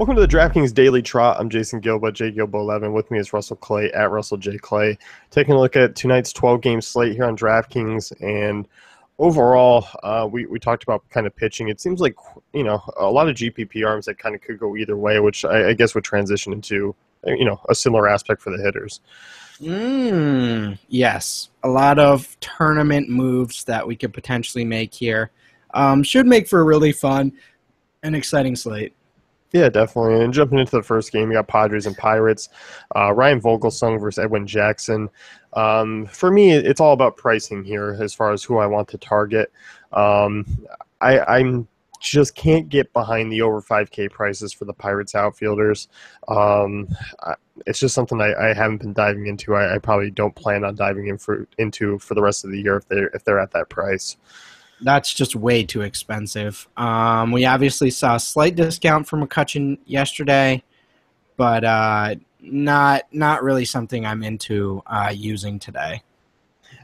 Welcome to the DraftKings Daily Trot. I'm Jason Gilba, JGilba11. With me is Russell Clay at Russell J. Clay. Taking a look at tonight's 12-game slate here on DraftKings. And overall, we talked about kind of pitching. It seems like, a lot of GPP arms that kind of could go either way, which I guess would transition into, a similar aspect for the hitters. Yes, a lot of tournament moves that we could potentially make here. Should make for a really fun and exciting slate. Yeah, definitely. And jumping into the first game, you got Padres and Pirates. Ryan Vogelsong versus Edwin Jackson. For me, it's all about pricing here as far as who I want to target. I'm just can't get behind the over 5K prices for the Pirates outfielders. It's just something I haven't been diving into. I probably don't plan on diving into for the rest of the year if they're at that price. That's just way too expensive. We obviously saw a slight discount from McCutchen yesterday, but not really something I'm into using today.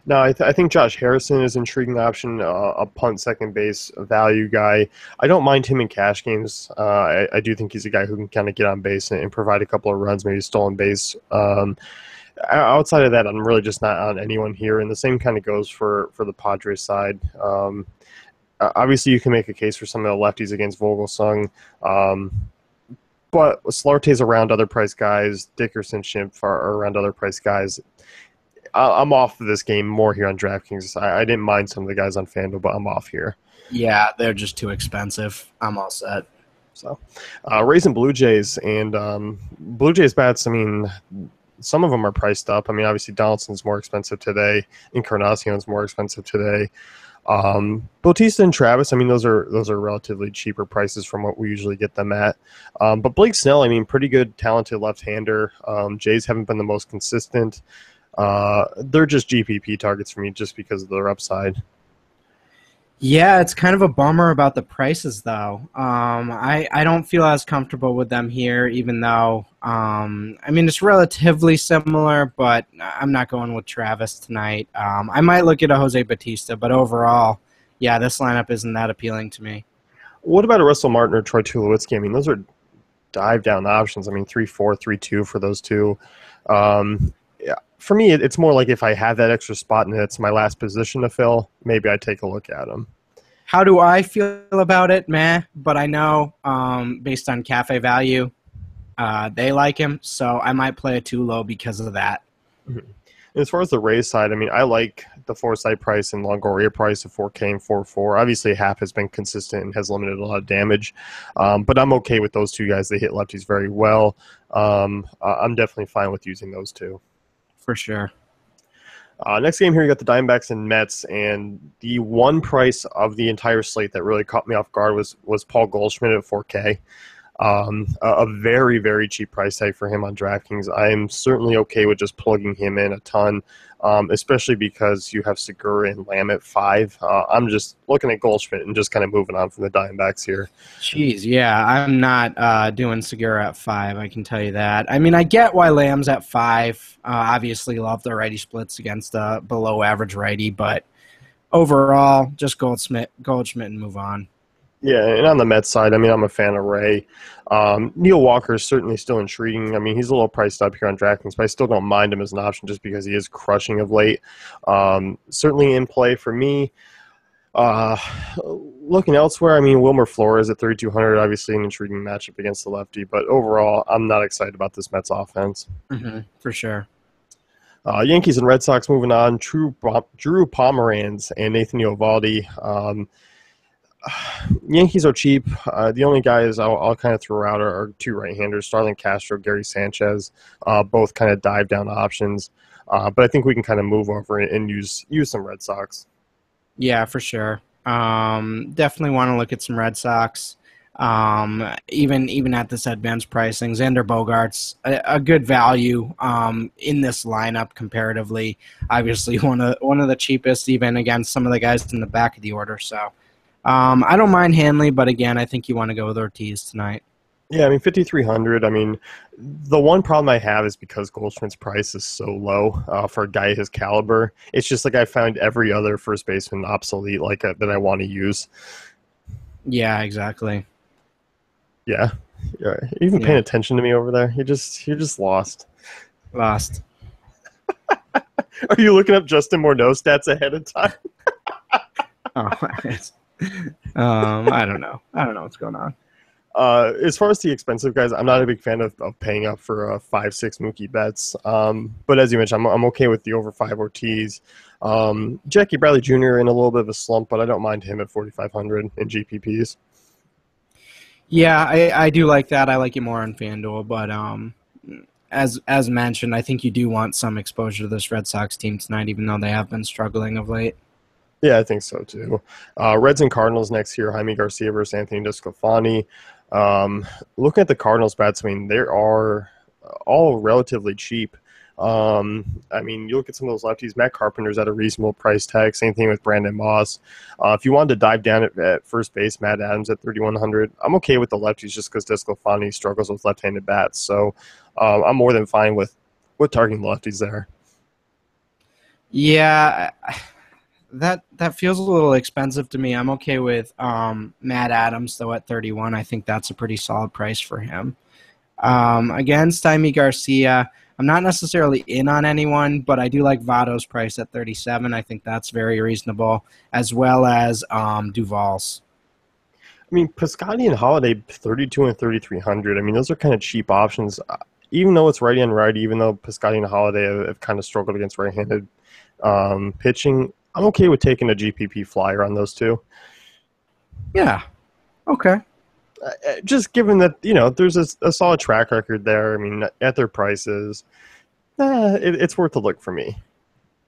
No, I think Josh Harrison is an intriguing option, a punt second base value guy. I don't mind him in cash games. I do think he's a guy who can kind of get on base and provide a couple of runs, maybe stolen base. Outside of that, I'm really just not on anyone here, and the same kind of goes for the Padres side. Obviously, you can make a case for some of the lefties against Vogelsong, but Slater's around other price guys, Dickerson, Schimpf are around other price guys. I'm off of this game more here on DraftKings. I didn't mind some of the guys on FanDuel, but I'm off here. Yeah, they're just too expensive. I'm all set. So, Rays and Blue Jays, and Blue Jays bats, I mean, some of them are priced up. I mean, obviously Donaldson's more expensive today. Encarnacion's more expensive today. Bautista and Travis, I mean, those are relatively cheaper prices from what we usually get them at. But Blake Snell, I mean, pretty good, talented left-hander. Jays haven't been the most consistent. They're just GPP targets for me just because of their upside. Yeah, it's kind of a bummer about the prices, though. I don't feel as comfortable with them here, even though, it's relatively similar, but I'm not going with Travis tonight. I might look at a Jose Bautista, but overall, yeah, this lineup isn't that appealing to me. What about a Russell Martin or Troy Tulowitzki? I mean, those are dive-down options. I mean, 3-4, 3-2 for those two. Yeah, for me, it's more like if I have that extra spot and it's my last position to fill, maybe I take a look at them. How do I feel about it? Meh, but I know based on cafe value, they like him, so I might play it too low because of that. Mm-hmm. As far as the Rays side, I mean, I like the Forsythe price and Longoria price of 4K and 4-4. Obviously, Happ has been consistent and has limited a lot of damage, but I'm okay with those two guys. They hit lefties very well. I'm definitely fine with using those two. For sure. Next game here, you got the Diamondbacks and Mets, and the one price of the entire slate that really caught me off guard was Paul Goldschmidt at 4K. A very, very cheap price tag for him on DraftKings. I'm certainly okay with just plugging him in a ton, especially because you have Segura and Lamb at 5. I'm just looking at Goldschmidt and just kind of moving on from the Diamondbacks here. Jeez, yeah, I'm not doing Segura at 5, I can tell you that. I mean, I get why Lamb's at 5. Obviously, love the righty splits against a below-average righty, but overall, just Goldschmidt and move on. Yeah, and on the Mets side, I mean, I'm a fan of Ray. Neil Walker is certainly still intriguing. I mean, he's a little priced up here on DraftKings, but I still don't mind him as an option just because he is crushing of late. Certainly in play for me. Looking elsewhere, I mean, Wilmer Flores at 3,200, obviously an intriguing matchup against the lefty, but overall, I'm not excited about this Mets offense. Mm-hmm, for sure. Yankees and Red Sox moving on. Drew Pomeranz and Nathan Eovaldi. Yankees are cheap. The only guys I'll kind of throw out are two right-handers, Starlin Castro, Gary Sanchez, both kind of dive-down options. But I think we can kind of move over and use some Red Sox. Yeah, for sure. Definitely want to look at some Red Sox. Even at this advanced pricing, Xander Bogaerts, a good value in this lineup comparatively. Obviously, one of the cheapest, even against some of the guys in the back of the order. So. I don't mind Hanley, but again, I think you want to go with Ortiz tonight. Yeah, I mean, 5,300. I mean, the one problem I have is because Goldschmidt's price is so low for a guy his caliber. It's just like I found every other first baseman obsolete that I want to use. Yeah, exactly. Yeah. Yeah, even paying Yeah, attention to me over there? You're just lost. lost. Are you looking up Justin Morneau stats ahead of time? Oh, I don't know. I don't know what's going on. As far as the expensive guys, I'm not a big fan of paying up for 5-6 Mookie bets. But as you mentioned, I'm okay with the over 5 OTs. Jackie Bradley Jr. in a little bit of a slump, but I don't mind him at 4,500 in GPPs. Yeah, I do like that. I like it more on FanDuel, but as mentioned, I think you do want some exposure to this Red Sox team tonight, even though they have been struggling of late. Yeah, I think so too. Reds and Cardinals next year. Jaime Garcia versus Anthony DeSclafani. Um, Looking at the Cardinals bats, I mean, they are all relatively cheap. I mean, you look at some of those lefties. Matt Carpenter's at a reasonable price tag. Same thing with Brandon Moss. If you wanted to dive down at first base, Matt Adams at 3,100. I'm okay with the lefties just because DeSclafani struggles with left-handed bats. So I'm more than fine with targeting the lefties there. Yeah, that feels a little expensive to me. I'm okay with Matt Adams though at 31. I think that's a pretty solid price for him. Against Jaime Garcia, I'm not necessarily in on anyone, but I do like Votto's price at 37. I think that's very reasonable, as well as Duvall's. I mean, Piscotty and Holiday, 32 and 3,300. I mean, those are kind of cheap options. Even though it's righty and righty, even though Piscotty and Holiday have kind of struggled against right-handed pitching, I'm okay with taking a GPP flyer on those two. Yeah. Okay. Just given that, there's a solid track record there. I mean, at their prices, it's worth a look for me.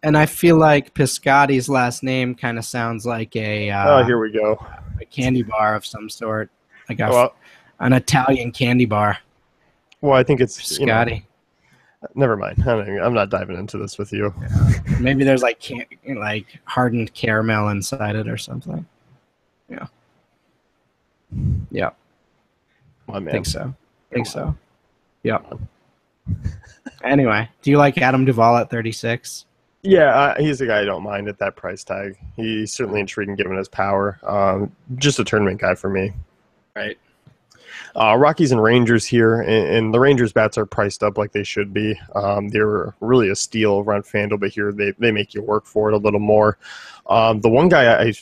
And I feel like Piscotty's last name kind of sounds like Oh, here we go. a candy bar of some sort, like Well, an Italian candy bar. well, I think it's, Piscotti. never mind. I'm not diving into this with you. Maybe there's like hardened caramel inside it or something. Yeah. Yeah. My man. Think so. Yeah. Anyway, do you like Adam Duvall at 36? Yeah, he's a guy I don't mind at that price tag. He's certainly intriguing given his power. Just a tournament guy for me. Right. Rockies and Rangers here, and the Rangers bats are priced up like they should be. They're really a steal over on FanDuel, but here they make you work for it a little more. The one guy I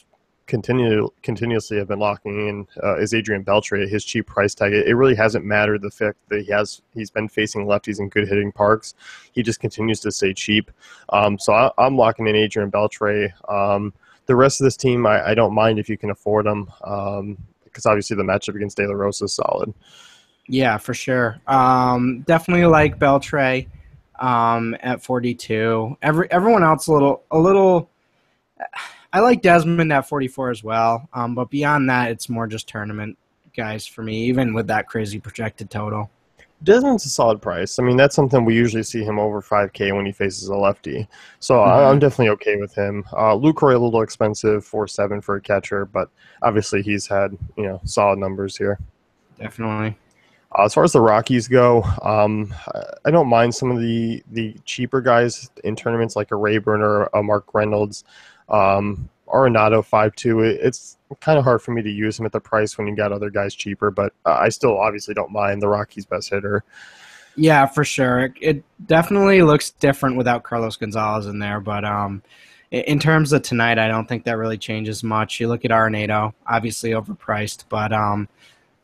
continuously have been locking in is Adrian Beltre. His cheap price tag. It really hasn't mattered the fact that he's been facing lefties in good hitting parks. He just continues to stay cheap. So I'm locking in Adrian Beltre. The rest of this team, I don't mind if you can afford them. Because obviously the matchup against De La Rosa is solid. Yeah, for sure. Definitely like Beltre at 42. Everyone else a little. I like Desmond at 44 as well. But beyond that, it's more just tournament guys for me, even with that crazy projected total. Desmond's a solid price. I mean, that's something we usually see him over 5K when he faces a lefty. So I'm definitely okay with him. Lucroy a little expensive, 4.7 for a catcher, but obviously he's had solid numbers here. Definitely. As far as the Rockies go, I don't mind some of the cheaper guys in tournaments like a Rayburn or a Mark Reynolds. Arenado 5.2. It's kind of hard for me to use him at the price when you got other guys cheaper, but I still obviously don't mind the Rockies' best hitter. Yeah, for sure. It definitely looks different without Carlos Gonzalez in there, but in terms of tonight, I don't think that really changes much. You look at Arenado, obviously overpriced, but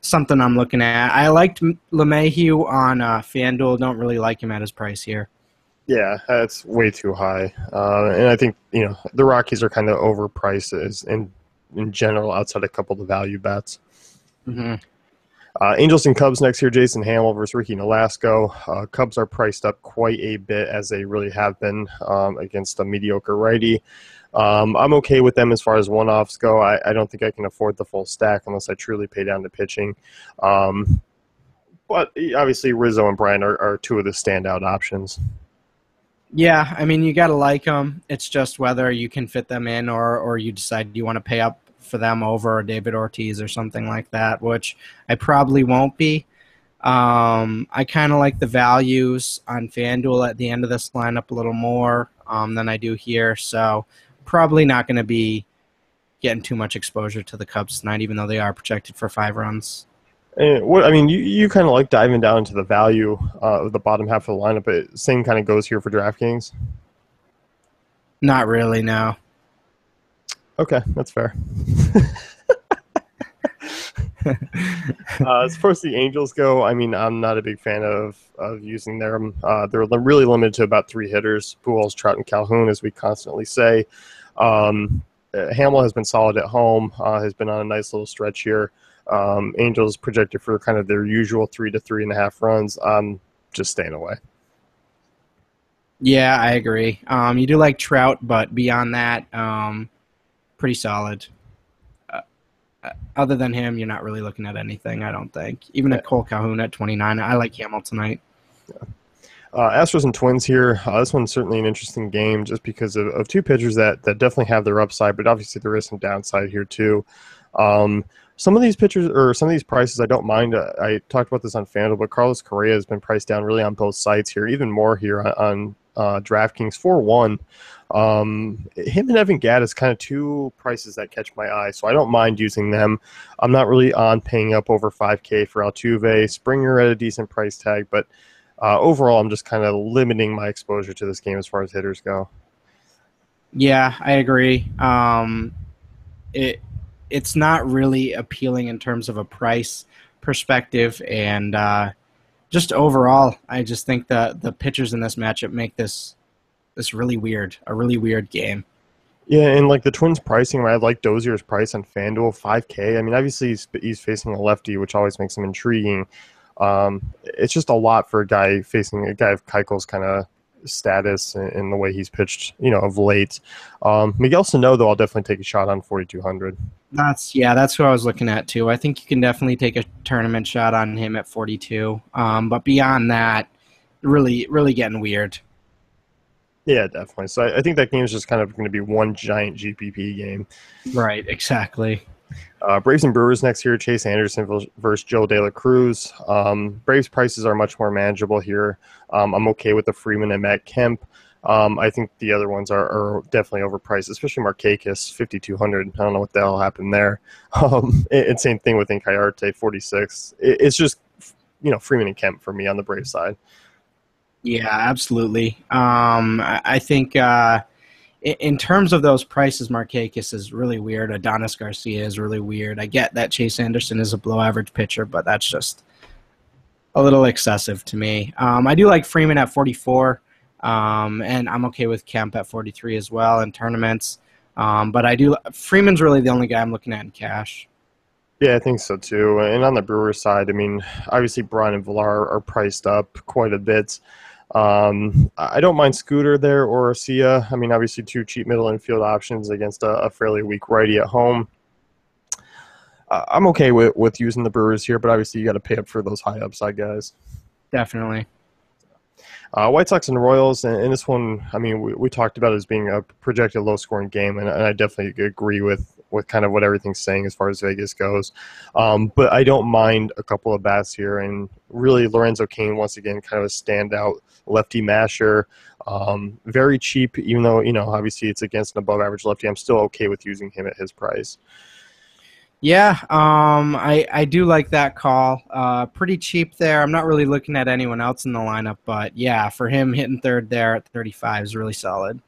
something I'm looking at. I liked LeMahieu on FanDuel. Don't really like him at his price here. Yeah, that's way too high. And I think, the Rockies are kind of overpriced in general outside a couple of the value bets. Mm-hmm. Angels and Cubs next year, Jason Hamill versus Ricky Nolasco. Cubs are priced up quite a bit as they really have been against a mediocre righty. I'm okay with them as far as one-offs go. I don't think I can afford the full stack unless I truly pay down to pitching. But obviously Rizzo and Bryant are two of the standout options. Yeah, I mean, you got to like them. It's just whether you can fit them in or you decide you want to pay up for them over David Ortiz or something like that, which I probably won't be. I kind of like the values on FanDuel at the end of this lineup a little more than I do here, so probably not going to be getting too much exposure to the Cubs tonight, even though they are projected for 5 runs. What I mean, you kind of like diving down into the value of the bottom half of the lineup, but same kind of goes here for DraftKings. Not really, no. Okay, that's fair. As far as the Angels go, I mean, I'm not a big fan of using them. They're really limited to about three hitters: Pujols, Trout, and Calhoun, as we constantly say. Um, Hamill has been solid at home. Has been on a nice little stretch here. Angels projected for kind of their usual 3 to 3.5 runs. Just staying away. Yeah, I agree. You do like Trout, but beyond that, pretty solid. Uh, Other than him, you're not really looking at anything, I don't think. Even a Cole Calhoun at 29, I like Hamill tonight. Astros and Twins here. This one's certainly an interesting game just because of two pitchers that definitely have their upside, but obviously there is some downside here too. Um, some of these pitchers or some of these prices I don't mind. I talked about this on FanDuel, but Carlos Correa has been priced down really on both sites here, even more here on DraftKings 4-1. Him and Evan Gadd is kind of two prices that catch my eye, so I don't mind using them. I'm not really on paying up over 5K for Altuve. Springer at a decent price tag, but overall, I'm just kind of limiting my exposure to this game as far as hitters go. Yeah, I agree. It it's not really appealing in terms of a price perspective, and just overall, I just think the pitchers in this matchup make this really weird, a really weird game. Yeah, and like the Twins pricing, right? I like Dozier's price on FanDuel, 5K. I mean, obviously he's facing a lefty, which always makes him intriguing. It's just a lot for a guy facing a guy of Keuchel's kind of status and the way he's pitched, of late. Miguel Sano, though, I'll definitely take a shot on 4,200. That's who I was looking at too. I think you can definitely take a tournament shot on him at 42. But beyond that, really, really getting weird. Yeah, definitely. So I think that game is just kind of going to be one giant GPP game. Right, exactly. Braves and Brewers next year. Chase Anderson versus Joe De La Cruz. Braves prices are much more manageable here. I'm okay with the Freeman and Matt Kemp. I think the other ones are definitely overpriced, especially Markakis, 5,200. I don't know what the hell happened there. And same thing with Incayarte, 46. It's just, Freeman and Kemp for me on the Braves side. Yeah, absolutely. I think in terms of those prices, Markakis is really weird. Adonis Garcia is really weird. I get that Chase Anderson is a below average pitcher, but that's just a little excessive to me. I do like Freeman at 44, and I'm okay with Kemp at 43 as well in tournaments. But Freeman's really the only guy I'm looking at in cash. Yeah, I think so too. And on the Brewers side, I mean, obviously Braun and Villar are priced up quite a bit. I don't mind Scooter there or Arcia. I mean, obviously two cheap middle infield options against a fairly weak righty at home. I'm okay with using the Brewers here, but obviously you got to pay up for those high upside guys. Definitely. White Sox and Royals, and this one, I mean, we talked about it as being a projected low-scoring game, and I definitely agree with kind of what everything's saying as far as Vegas goes. But I don't mind a couple of bats here, and really Lorenzo Cain, once again, kind of a standout lefty masher. Very cheap, even though, obviously it's against an above-average lefty. I'm still okay with using him at his price. Yeah, I do like that call. Pretty cheap there. I'm not really looking at anyone else in the lineup, but yeah, for him hitting third there at 35 is really solid.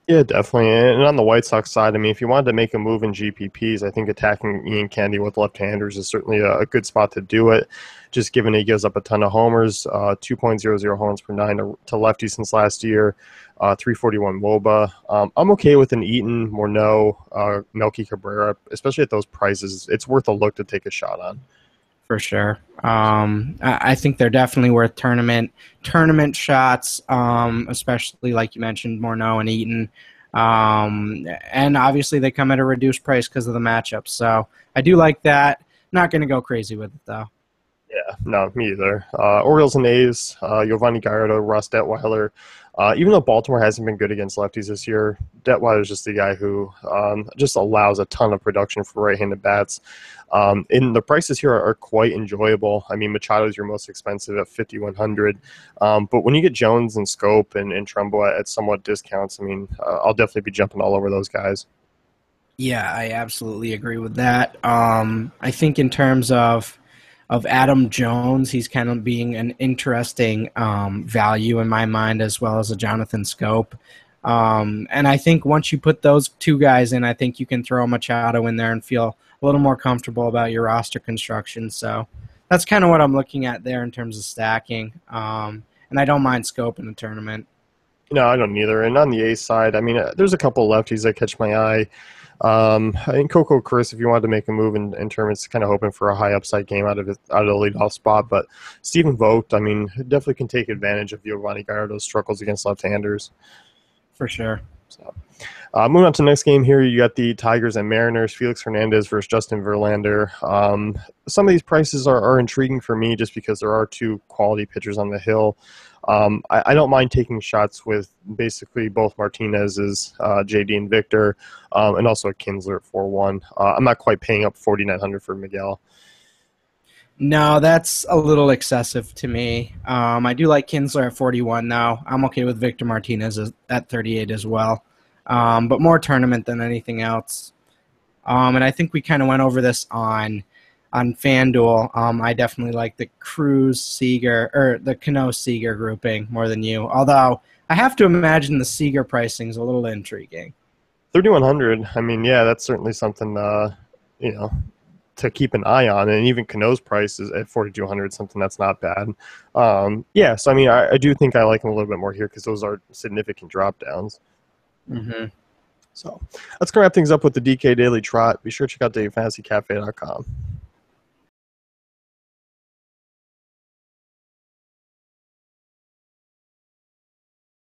Yeah, definitely. And on the White Sox side, I mean, if you wanted to make a move in GPPs, I think attacking Ian Kennedy with left-handers is certainly a good spot to do it, just given he gives up a ton of homers, 2.00 homers per nine to lefties since last year, 341 WOBA. I'm okay with an Eaton, Morneau, Melky Cabrera, especially at those prices. It's worth a look to take a shot on. For sure. I think they're definitely worth tournament shots, especially like you mentioned, Morneau and Eaton. And obviously they come at a reduced price because of the matchup. So I do like that. Not going to go crazy with it, though. Yeah, no, me either. Orioles and A's, Giovanni Gallardo, Ross Detweiler. Even though Baltimore hasn't been good against lefties this year, Detweiler is just the guy who just allows a ton of production for right-handed bats. And the prices here are quite enjoyable. I mean, Machado is your most expensive at 5,100. But when you get Jones and Scope and Trumbo at somewhat discounts, I mean, I'll definitely be jumping all over those guys. Yeah, I absolutely agree with that. I think in terms of of Adam Jones. He's kind of being an interesting value in my mind, as well as a Jonathan Scope. And I think once you put those two guys in, I think you can throw Machado in there and feel a little more comfortable about your roster construction. So that's kind of what I'm looking at there in terms of stacking. And I don't mind Scope in the tournament. No, I don't either. And on the A side, I mean, there's a couple lefties that catch my eye. I think Coco Chris, if you wanted to make a move in tournaments, kind of hoping for a high upside game out of the leadoff spot. But Stephen Vogt, I mean, definitely can take advantage of Giovanni Gallardo's struggles against left-handers. For sure. So, moving on to the next game here, you got the Tigers and Mariners. Felix Hernandez versus Justin Verlander. Some of these prices are intriguing for me just because there are two quality pitchers on the hill. I don't mind taking shots with basically both Martinez's, JD and Victor, and also a Kinsler at 4-1. I'm not quite paying up $4,900 for Miguel. No, that's a little excessive to me. I do like Kinsler at 41 now. I'm okay with Victor Martinez at 38 as well, but more tournament than anything else. And I think we kind of went over this on FanDuel. I definitely like the Cruz Seager or the Cano Seager grouping more than you. Although I have to imagine the Seager pricing is a little intriguing. 3,100. I mean, yeah, that's certainly something to keep an eye on. And even Cano's price is at 4,200, something that's not bad. Yeah, so I mean, I do think I like him a little bit more here because those are significant drop downs. Mm-hmm. So let's go wrap things up with the DK Daily Trot. Be sure to check out DaveFantasyCafe.com.